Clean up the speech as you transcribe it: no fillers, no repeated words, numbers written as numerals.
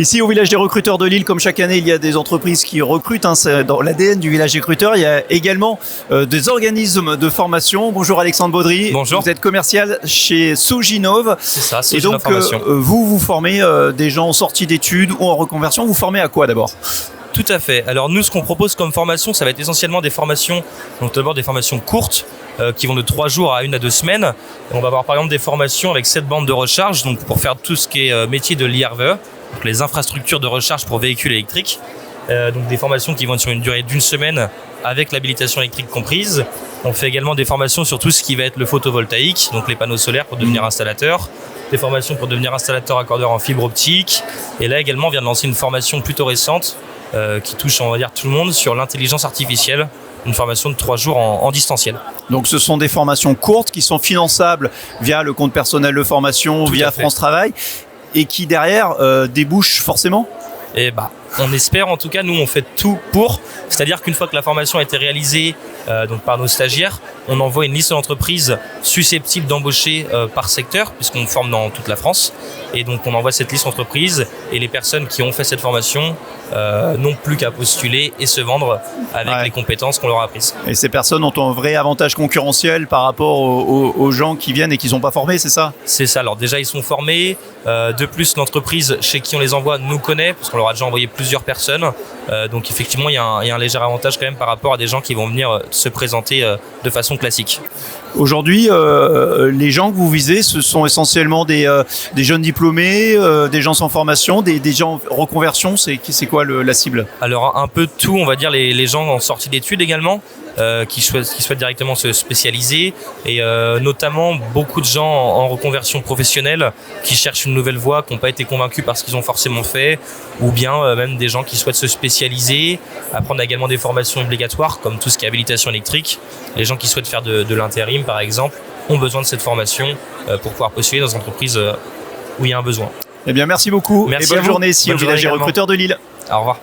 Ici au village des recruteurs de Lille, comme chaque année, il y a des entreprises qui recrutent. C'est dans l'ADN du village des recruteurs. Il y a également des organismes de formation. Bonjour Alexandre Baudry. Bonjour. Vous êtes commercial chez Soginov. C'est ça, Et donc vous formez des gens en sortie d'études ou en reconversion. Vous formez à quoi d'abord ? Tout à fait. Alors nous, ce qu'on propose comme formation, ça va être essentiellement des formations, donc d'abord des formations courtes qui vont de 3 jours à 1 à 2 semaines. Et on va avoir par exemple des formations avec 7 bandes de recharge, donc pour faire tout ce qui est métier de l'IRVE, donc les infrastructures de recharge pour véhicules électriques. Donc des formations qui vont être sur une durée d'1 semaine avec l'habilitation électrique comprise. On fait également des formations sur tout ce qui va être le photovoltaïque, donc les panneaux solaires pour devenir installateur, des formations pour devenir installateur accordeur en fibre optique. Et là également, on vient de lancer une formation plutôt récente qui touche, on va dire, tout le monde sur l'intelligence artificielle, une formation de 3 jours en distanciel. Donc ce sont des formations courtes qui sont finançables via le compte personnel de formation, via France Travail, et qui derrière débouchent forcément ? Et on espère, en tout cas, nous on fait tout pour, c'est-à-dire qu'une fois que la formation a été réalisée donc par nos stagiaires, on envoie une liste d'entreprises susceptibles d'embaucher par secteur, puisqu'on forme dans toute la France, et donc on envoie cette liste d'entreprises, et les personnes qui ont fait cette formation n'ont plus qu'à postuler et se vendre avec les compétences qu'on leur a apprises. Et ces personnes ont un vrai avantage concurrentiel par rapport aux gens qui viennent et qui ne sont pas formés, c'est ça ? C'est ça, alors déjà ils sont formés, de plus l'entreprise chez qui on les envoie nous connaît, parce qu'on leur a déjà envoyé plusieurs personnes, donc effectivement il y a un léger avantage quand même par rapport à des gens qui vont venir se présenter de façon classique. Aujourd'hui, les gens que vous visez, ce sont essentiellement des jeunes diplômés, des gens sans formation, des gens en reconversion, c'est quoi la cible ? Alors un peu de tout, on va dire les gens en sortie d'études également, qui souhaitent directement se spécialiser, et notamment beaucoup de gens en reconversion professionnelle qui cherchent une nouvelle voie, qui n'ont pas été convaincus par ce qu'ils ont forcément fait, ou bien même des gens qui souhaitent se spécialiser, apprendre également des formations obligatoires comme tout ce qui est habilitation électrique. Les gens qui souhaitent faire de l'intérim par exemple ont besoin de cette formation pour pouvoir postuler dans une entreprise où il y a un besoin. Eh bien merci beaucoup, merci et bonne journée ici au village des recruteurs de Lille. Au revoir.